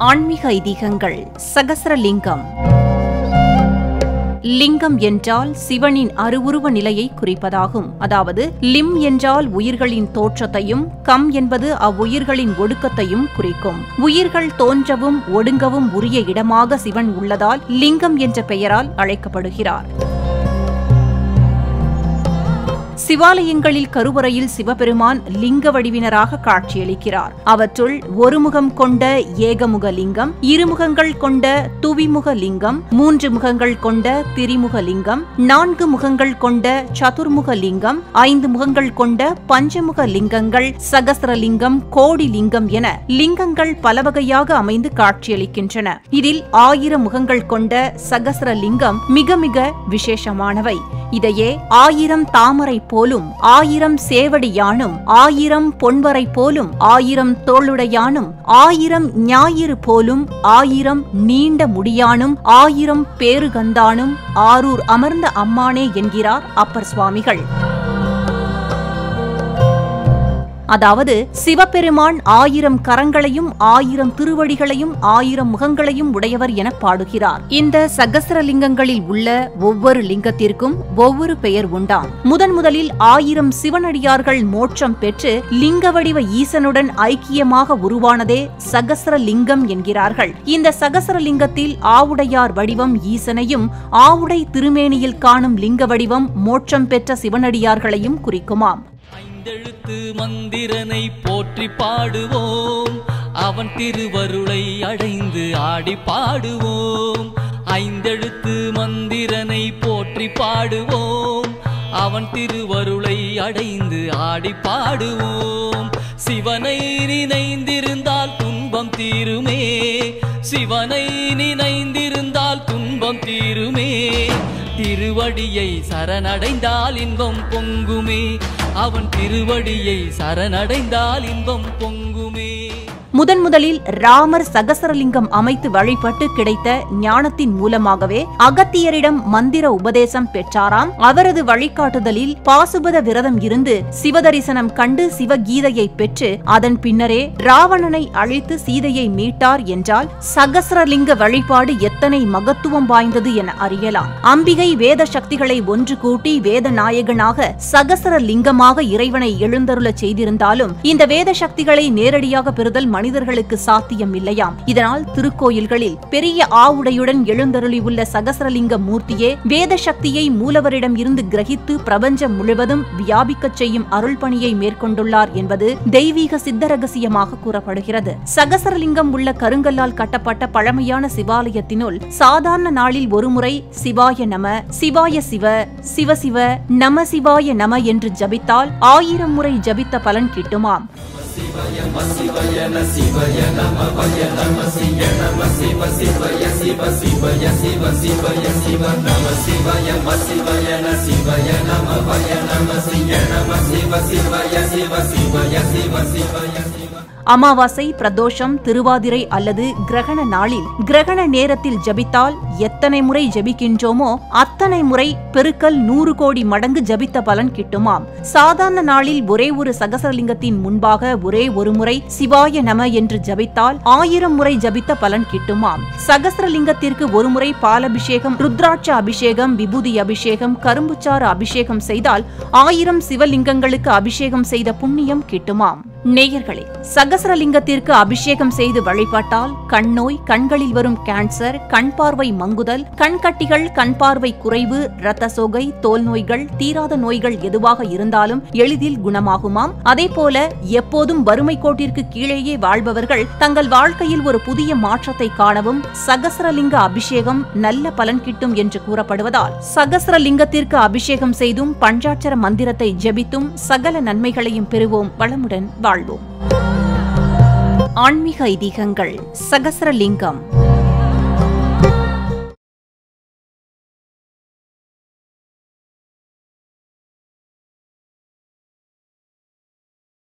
ஆன்மீக ஐதீகங்கள். சகஸ்ரலிங்கம். லிங்கம் என்றால் சிவனின் அருவுருவ நிலையை குறிப்பதாகும். அதாவது லிம் என்றால் உயிர்களின் தோற்றத்தையும், கம் என்பது அவ்வுயிர்களின் ஒடுக்கத்தையும் குறிக்கும். உயிர்கள் தோன்றவும் ஒடுங்கவும் உரிய இடமாக சிவன் உள்ளதால் லிங்கம் என்ற பெயரால் அழைக்கப்படுகிறார். சிவாலயங்களில் கருவறையில் சிவபெருமான் லிங்க வடிவினராக காட்சியளிக்கிறார். அவற்றுள் ஒருமுகம் கொண்ட ஏகமுக லிங்கம், இருமுகங்கள் கொண்ட துவிமுக லிங்கம், 3 முகங்கள் கொண்ட திரிமுக லிங்கம், 4 முகங்கள் கொண்ட சதுர்முக லிங்கம், 5 முகங்கள் கொண்ட பஞ்சமுக லிங்கங்கள், சகஸ்ரலிங்கம், கோடி லிங்கம் என லிங்கங்கள் பலவகையாக அமைந்து காட்சியளிக்கின்றன. இதில் 1000 முகங்கள் கொண்ட சகஸ்ரலிங்கம் மிக மிக விசேஷமானவை. இதையே 1000 தாமரை போலும், 1000 சேவடி யானும், 1000 பொன்வரை போலும், 1000 தோளுடையானும், 1000 ஞாயிறு போலும், 1000 நீண்ட முடியானும், 1000 பேருகந்தானும், ஆரூர் அமர்ந்த அம்மானே என்கிறார் அப்பர் சுவாமிகள். அதாவது சிவபெருமான் 1000 கரங்களையும் 1000 திருவடிகளையும் 1000 முகங்களையும் உடையவர் என பாடுகிறார். இந்த சகஸ்ரலிங்கங்களில் உள்ள ஒவ்வொரு லிங்கத்திற்கும் ஒவ்வொரு பெயர் உண்டாம். முதலில் 1000 சிவனடியார்கள் மோட்சம் பெற்று லிங்க வடிவ ஈசனுடன் ஐக்கியமாக உருவானதே சகஸ்ரலிங்கம் என்கிறார்கள். இந்த சகஸ்ரலிங்கத்தில் ஆவுடையார் வடிவம் ஈசனையும், ஆவுடை திருமேனியில் காணும் லிங்க வடிவம் மோட்சம் பெற்ற சிவனடியார்களையும் குறிக்குமாம். ஐந்தெழுத்து மந்திரனை போற்றி பாடுவோம், அவன் திருவருளை அடைந்து ஆடி பாடுவோம். ஐந்தெழுத்து மந்திரனை போற்றி பாடுவோம், அவன் திருவருளை அடைந்து ஆடி பாடுவோம். சிவனை நினைந்திருந்தால் துன்பம் தீருமே, சிவனை நினைந்திருந்தால் துன்பம் தீருமே. திருவடியை சரணடைந்தால் இன்பம் பொங்குமே, அவன் திருவடியை சரணடைந்தால் இன்பம் பொங்குமே. முதலில் ராமர் சகஸ்ரலிங்கம் அமைத்து வழிபட்டு கிடைத்த ஞானத்தின் மூலமாகவே அகத்தியரிடம் மந்திர உபதேசம் பெற்றாராம். அவரது வழிகாட்டுதலில் பாசுபத விரதம் இருந்து சிவதரிசனம் கண்டு சிவகீதையை பெற்று அதன் பின்னரே ராவணனை அழித்து சீதையை மீட்டார் என்றால் சகஸ்ரலிங்க வழிபாடு எத்தனை மகத்துவம் வாய்ந்தது என அறியலாம். அம்பிகை வேத சக்திகளை ஒன்று கூட்டி வேத நாயகனாக சகஸ்ரலிங்கமாக இறைவனை எழுந்தருள செய்திருந்தாலும் இந்த வேத சக்திகளை நேரடியாக பெறுதல் மனிதர்களுக்கு சாத்தியம் இல்லையாம். இதனால் திருக்கோயில்களில் பெரிய ஆவுடையுடன் எழுந்தருளியுள்ள சகஸ்ரலிங்க மூர்த்தியே வேத சக்தியை மூலவரிடம் இருந்து கிரகித்து பிரபஞ்சம் முழுவதும் வியாபிக்கச் செய்யும் அருள் பணியை மேற்கொண்டுள்ளார் என்பது தெய்வீக சித்த ரகசியமாக கூறப்படுகிறது. சகஸ்ரலிங்கம் உள்ள கருங்கல்லால் கட்டப்பட்ட பழமையான சிவாலயத்தினுள் சாதாரண நாளில் ஒருமுறை சிவாய நம, சிவாய சிவ, சிவ சிவ, நம சிவாய நம என்று ஜபித்தால் 1000 முறை ஜபித்த பலன் கிட்டுமாம். அமாவாசை, பிரதோஷம், திருவாதிரை அல்லது கிரகண நாளில் கிரகண நேரத்தில் ஜபித்தால் எத்தனை முறை ஜபிக்கின்றோமோ அத்தனை முறை பெருக்கல் 100 கோடி மடங்கு ஜபித்த பலன் கிட்டுமாம். சாதாரண நாளில் ஒரே ஒரு சகஸ்ரலிங்கத்தின் முன்பாக ஒரே ஒரு முறை சிவாய நம என்று ஜபித்தால் 1000 முறை ஜபித்த பலன் கிட்டுமாம். சகஸ்ரலிங்கத்திற்கு ஒரு முறை பாலபிஷேகம், ருத்ராட்ச அபிஷேகம், விபூதி அபிஷேகம், கரும்புச்சாறு அபிஷேகம் செய்தால் 1000 சிவலிங்கங்களுக்கு அபிஷேகம் செய்த புண்ணியம் கிட்டுமாம். நேயர்களே, சகஸ்ரலிங்கத்திற்கு அபிஷேகம் செய்து வழிபட்டால் கண்ணோய், கண்களில் வரும் கேன்சர், கண் பார்வை மங்குதல், கண்கட்டிகள், கண் பார்வை குறைவு, இரத்த சோகை, தோல் நோய்கள், தீராத நோய்கள் எதுவாக இருந்தாலும் எளிதில் குணமாகுமாம். அதேபோல எப்போதும் வறுமை கோட்டிற்கு கீழேயே வாழ்பவர்கள் தங்கள் வாழ்க்கையில் ஒரு புதிய மாற்றத்தை காணவும் சகஸ்ரலிங்க அபிஷேகம் நல்ல பலன் கிட்டும் என்று கூறப்படுவதால் சகஸ்ரலிங்கத்திற்கு அபிஷேகம் செய்தும் பஞ்சாட்சர மந்திரத்தை ஜெபித்தும் சகல நன்மைகளையும் பெறுவோம், வளமுடன் வாழ்வோம். ஆன்மீக ஐதீகங்கள். சகஸ்ரலிங்கம்.